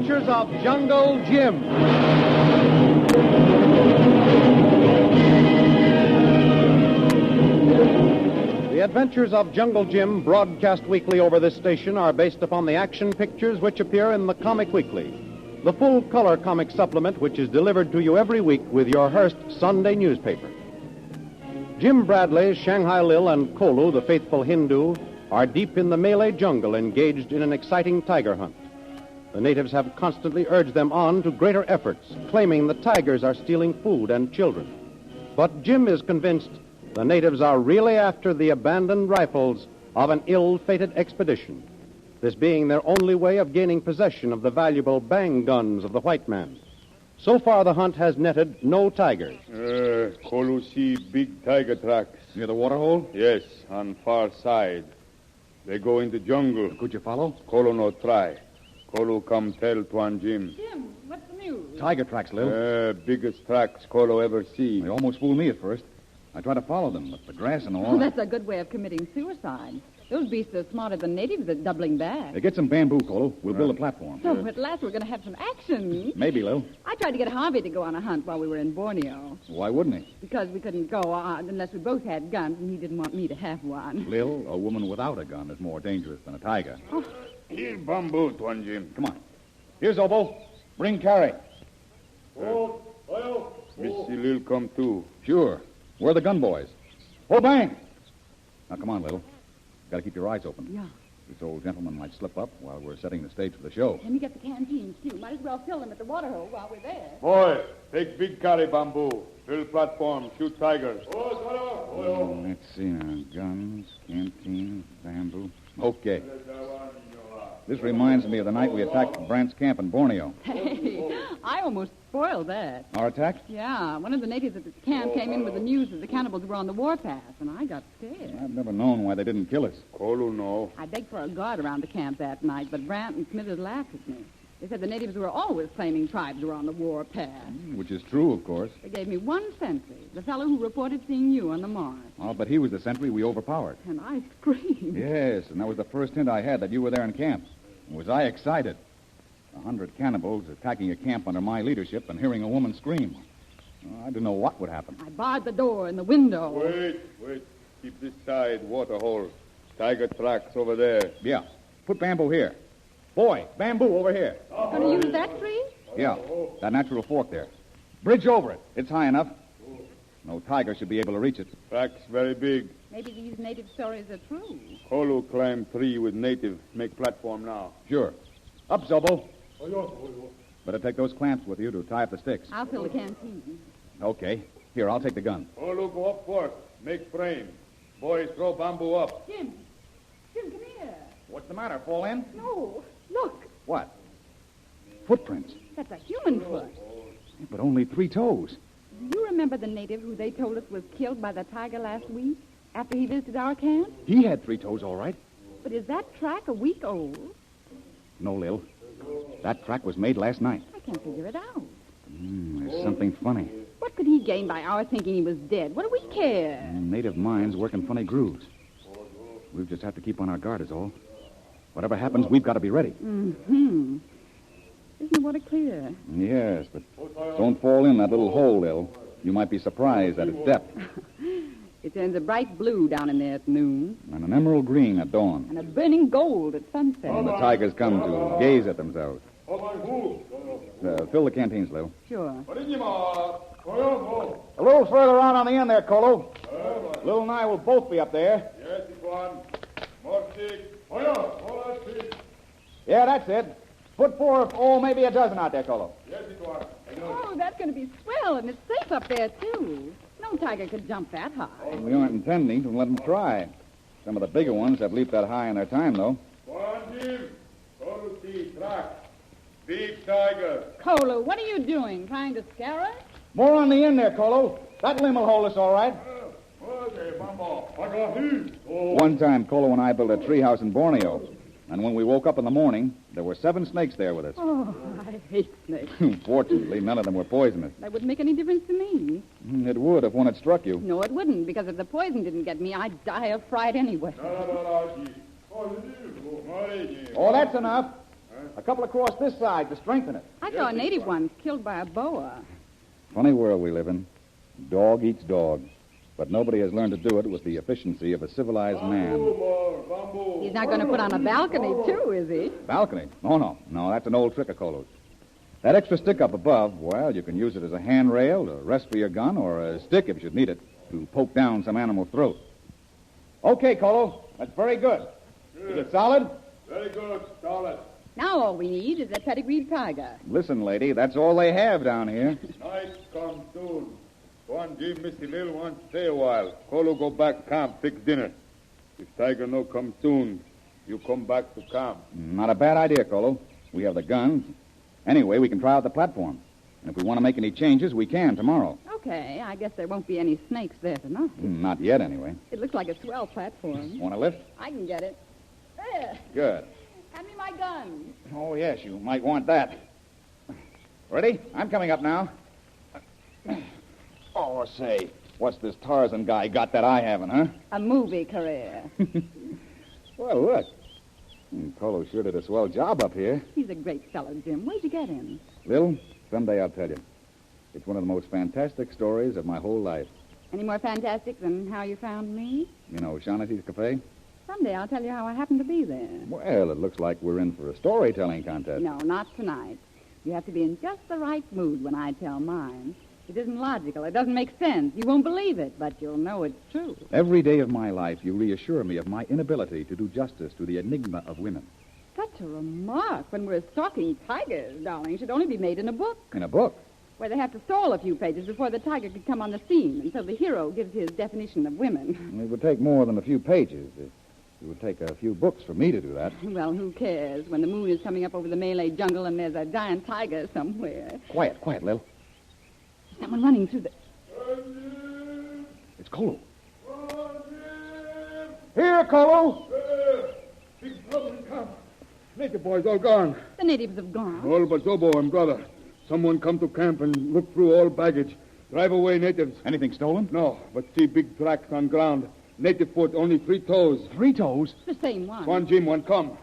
Adventures of Jungle Jim. The Adventures of Jungle Jim, broadcast weekly over this station, are based upon the action pictures which appear in the Comic Weekly, the full-color comic supplement which is delivered to you every week with your Hearst Sunday newspaper. Jim Bradley, Shanghai Lil, and Kolu, the faithful Hindu, are deep in the Malay jungle engaged in an exciting tiger hunt. The natives have constantly urged them on to greater efforts, claiming the tigers are stealing food and children. But Jim is convinced the natives are really after the abandoned rifles of an ill-fated expedition, this being their only way of gaining possession of the valuable bang guns of the white man. So far, the hunt has netted no tigers. Kolu see big tiger tracks. Near the waterhole? Yes, on far side. They go in the jungle. Could you follow? Kolu no try. Kolu come tell Tuan Jim. Jim, what's the news? Tiger tracks, Lil. Biggest tracks Kolu ever see. They almost fooled me at first. I tried to follow them, but the grass and all... Oh, that's a good way of committing suicide. Those beasts are smarter than natives at doubling back. Hey, get some bamboo, Kolu. We'll build a platform. So at last we're going to have some action. Maybe, Lil. I tried to get Harvey to go on a hunt while we were in Borneo. Why wouldn't he? Because we couldn't go on unless we both had guns, and he didn't want me to have one. Lil, a woman without a gun is more dangerous than a tiger. Oh. Here, bamboo, Tuan Jim. Come on. Here's Obo. Bring carry. Missy Lil come too. Sure. Where are the gun boys? Oh, bang! Now, come on, Lil. Got to keep your eyes open. Yeah. This old gentleman might slip up while we're setting the stage for the show. Let me get the canteens, too. Might as well fill them at the waterhole while we're there. Boy, take big carry bamboo. Build platform. Shoot tigers. Let's see now. Guns, canteen, bamboo. Okay. This reminds me of the night we attacked Brant's camp in Borneo. Hey, I almost spoiled that. Our attack? Yeah, one of the natives at the camp came in with the news that the cannibals were on the warpath, and I got scared. I've never known why they didn't kill us. Kolu no. I begged for a guard around the camp that night, but Brant and Smithers laughed at me. They said the natives were always claiming tribes were on the warpath. Which is true, of course. They gave me one sentry, the fellow who reported seeing you on the march. Oh, but he was the sentry we overpowered. And I screamed. Yes, and that was the first hint I had that you were there in camp. Was I excited? 100 cannibals attacking a camp under my leadership and hearing a woman scream. I didn't know what would happen. I barred the door and the window. Wait. Keep this side, waterhole. Tiger tracks over there. Yeah. Put bamboo here. Boy, bamboo over here. Going to use that tree? Yeah, that natural fork there. Bridge over it. It's high enough. No tiger should be able to reach it. Tracks very big. Maybe these native stories are true. Kolu climb tree with native. Make platform now. Sure. Up, Zobo. Better take those clamps with you to tie up the sticks. I'll fill the canteen. Okay. Here, I'll take the gun. Kolu go up first. Make frame. Boys, throw bamboo up. Jim, come here. What's the matter? Fall in? No, look. What? Footprints. That's a human foot. But only 3 toes. Do you remember the native who they told us was killed by the tiger last week after he visited our camp? He had 3 toes, all right. But is that track a week old? No, Lil. That track was made last night. I can't figure it out. There's something funny. What could he gain by our thinking he was dead? What do we care? Native minds work in funny grooves. We'll just have to keep on our guard is all. Whatever happens, we've got to be ready. Mm-hmm. Isn't the water clear? Yes, but don't fall in that little hole, Lil. You might be surprised at its depth. It turns a bright blue down in there at noon. And an emerald green at dawn. And a burning gold at sunset. When the tigers come to gaze at themselves. Fill the canteens, Lil. Sure. A little further on the end there, Kolu. Lil and I will both be up there. Yes, it's one. More stick. Yeah, that's it. Put 4, maybe a dozen out there, Kolu. Yes, it's one. Oh, that's going to be swell, and it's safe up there, too. No tiger could jump that high. We aren't intending to let them try. Some of the bigger ones have leaped that high in their time, though. Tuan Jim. Kolu see track. Big tiger. Kolu, what are you doing? Trying to scare us? More on the end there, Kolu. That limb will hold us all right. One time, Kolu and I built a treehouse in Borneo. And when we woke up in the morning, there were 7 snakes there with us. Oh, I hate snakes. Fortunately, none of them were poisonous. That wouldn't make any difference to me. It would if one had struck you. No, it wouldn't, because if the poison didn't get me, I'd die of fright anyway. Oh, that's enough. A couple across this side to strengthen it. I saw a native once killed by a boa. Funny world we live in. Dog eats dog. But nobody has learned to do it with the efficiency of a civilized man. He's not going to put on a balcony, too, is he? Balcony? No, that's an old trick of Kolu's. That extra stick up above, well, you can use it as a handrail to rest for your gun or a stick if you should need it to poke down some animal's throat. Okay, Kolu. That's very good. Is it solid? Very good, solid. Now all we need is a pedigreed tiger. Listen, lady, that's all they have down here. Night come soon. One Jim, Mr. Lil want stay a while. Kolu go back camp, fix dinner. If tiger no come soon, you come back to camp. Not a bad idea, Kolu. We have the guns. Anyway, we can try out the platform. And if we want to make any changes, we can tomorrow. Okay, I guess there won't be any snakes there tonight. Not yet, anyway. It looks like a swell platform. Want to lift? I can get it. There. Good. Hand me my gun. Oh, yes, you might want that. Ready? I'm coming up now. Oh, say, what's this Tarzan guy got that I haven't, huh? A movie career. Well, look. Kolu sure did a swell job up here. He's a great fellow, Jim. Where'd you get him? Lil, someday I'll tell you. It's one of the most fantastic stories of my whole life. Any more fantastic than how you found me? You know Shaughnessy's Cafe? Someday I'll tell you how I happened to be there. Well, it looks like we're in for a storytelling contest. No, not tonight. You have to be in just the right mood when I tell mine. It isn't logical. It doesn't make sense. You won't believe it, but you'll know it's true. Every day of my life, you reassure me of my inability to do justice to the enigma of women. Such a remark. When we're stalking tigers, darling, should only be made in a book. In a book? Where they have to stall a few pages before the tiger could come on the scene, and so the hero gives his definition of women. It would take more than a few pages. It would take a few books for me to do that. Well, who cares when the moon is coming up over the Malay jungle and there's a giant tiger somewhere? Quiet, Lil. Someone running through the... It's Kolu. Here, Kolu! Big trouble in camp. Native boys all gone. The natives have gone. All but Zobo and brother. Someone come to camp and look through all baggage. Drive away natives. Anything stolen? No, but see big tracks on ground. Native foot, only 3 toes. 3 toes? The same one. One Jim, one come.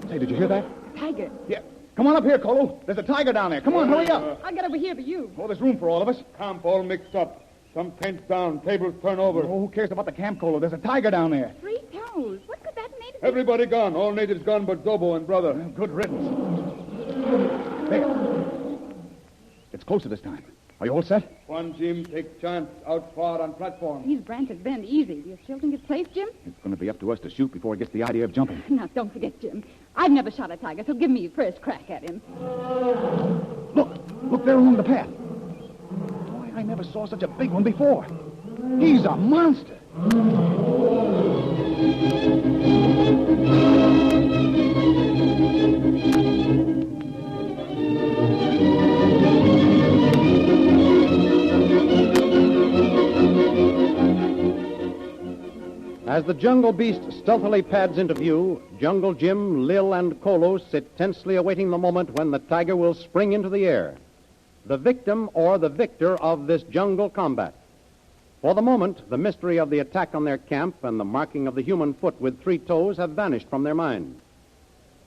Say, did you hear that? Tiger. Yeah. Come on up here, Kolu. There's a tiger down there. Come on, hurry up. I'll get over here to you. Oh, there's room for all of us. Camp all mixed up. Some tents down, tables turn over. Oh, who cares about the camp, Kolu? There's a tiger down there. 3 toes. What could that native... Everybody gone. All natives gone but Zobo and brother. Well, good riddance. There. It's closer this time. Are you all set? One Jim, take chance out far on platform. These branches bend easy. Do you still think it's safe, Jim? It's going to be up to us to shoot before it gets the idea of jumping. Now, don't forget, Jim. I've never shot a tiger, so give me your first crack at him. Look there along the path. Boy, I never saw such a big one before. He's a monster. As the jungle beast stealthily pads into view, Jungle Jim, Lil, and Kolu sit tensely awaiting the moment when the tiger will spring into the air. The victim or the victor of this jungle combat. For the moment, the mystery of the attack on their camp and the marking of the human foot with 3 toes have vanished from their minds.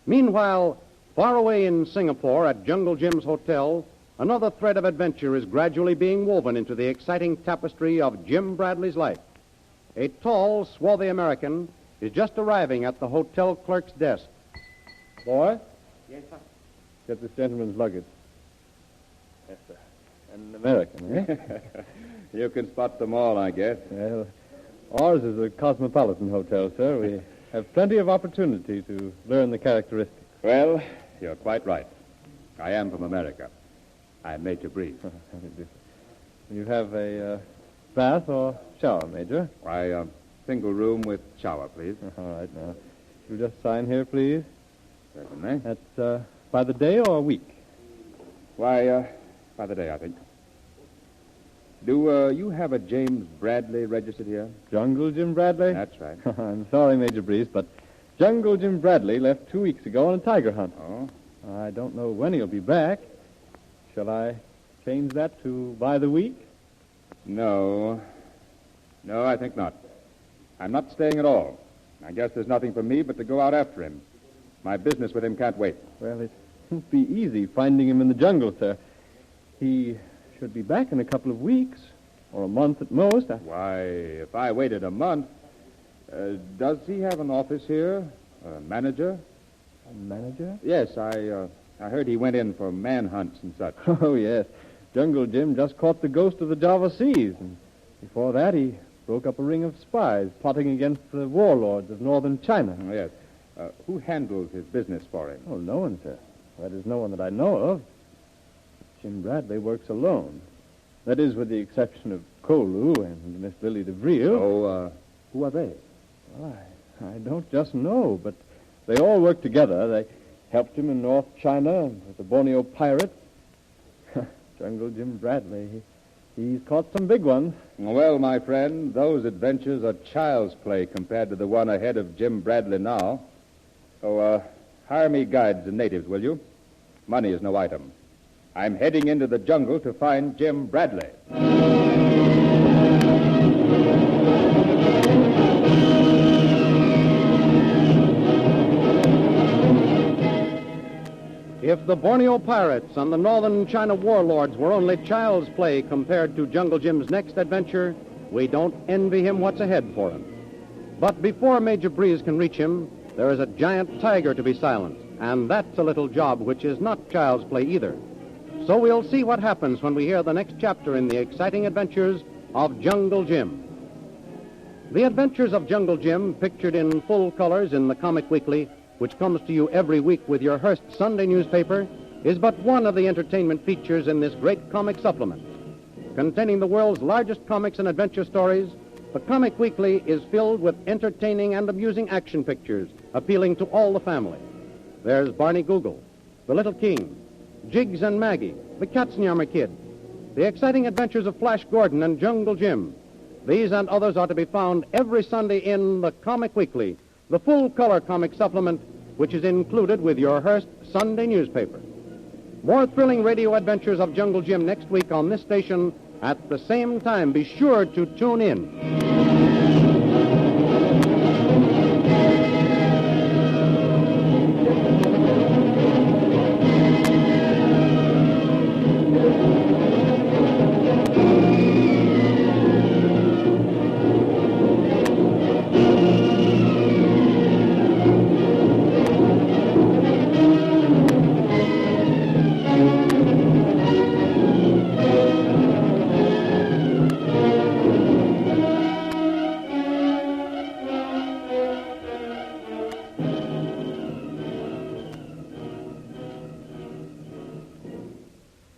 Meanwhile, far away in Singapore at Jungle Jim's hotel, another thread of adventure is gradually being woven into the exciting tapestry of Jim Bradley's life. A tall, swarthy American is just arriving at the hotel clerk's desk. Boy? Yes, sir. Get this gentleman's luggage. Yes, sir. An American, eh? You can spot them all, I guess. Well, ours is a cosmopolitan hotel, sir. We have plenty of opportunity to learn the characteristics. Well, you're quite right. I am from America. I'm Major Breeze. You have a bath or shower, Major? Why, single room with shower, please. All right, now. You just sign here, please. Certainly. That's by the day or week? Why, by the day, I think. Do you have a James Bradley registered here? Jungle Jim Bradley? That's right. I'm sorry, Major Breeze, but Jungle Jim Bradley left 2 weeks ago on a tiger hunt. Oh? I don't know when he'll be back. Shall I change that to by the week? No. No, I think not. I'm not staying at all. I guess there's nothing for me but to go out after him. My business with him can't wait. Well, it won't be easy finding him in the jungle, sir. He should be back in a couple of weeks, or a month at most. Why, if I waited a month... does he have an office here? A manager? A manager? Yes, I heard he went in for manhunts and such. Oh, yes. Jungle Jim just caught the ghost of the Java Seas, and before that he broke up a ring of spies plotting against the warlords of northern China. Oh, yes. Who handles his business for him? Oh, no one, sir. That is no one that I know of. Jim Bradley works alone. That is, with the exception of Kolu and Miss Lily DeVril. Oh, who are they? Well, I don't just know, but they all work together. They helped him in North China with the Borneo pirates. Jungle Jim Bradley, he's caught some big ones. Well, my friend, those adventures are child's play compared to the one ahead of Jim Bradley now. So, hire me guides and natives, will you? Money is no item. I'm heading into the jungle to find Jim Bradley. If the Borneo pirates and the northern China warlords were only child's play compared to Jungle Jim's next adventure, we don't envy him what's ahead for him. But before Major Breeze can reach him, there is a giant tiger to be silenced, and that's a little job which is not child's play either. So we'll see what happens when we hear the next chapter in the exciting adventures of Jungle Jim. The adventures of Jungle Jim, pictured in full colors in the Comic Weekly, which comes to you every week with your Hearst Sunday newspaper, is but one of the entertainment features in this great comic supplement. Containing the world's largest comics and adventure stories, the Comic Weekly is filled with entertaining and amusing action pictures appealing to all the family. There's Barney Google, The Little King, Jiggs and Maggie, The Katzenjammer Kid, The Exciting Adventures of Flash Gordon and Jungle Jim. These and others are to be found every Sunday in the Comic Weekly, the full-color comic supplement, which is included with your Hearst Sunday newspaper. More thrilling radio adventures of Jungle Jim next week on this station at the same time. Be sure to tune in.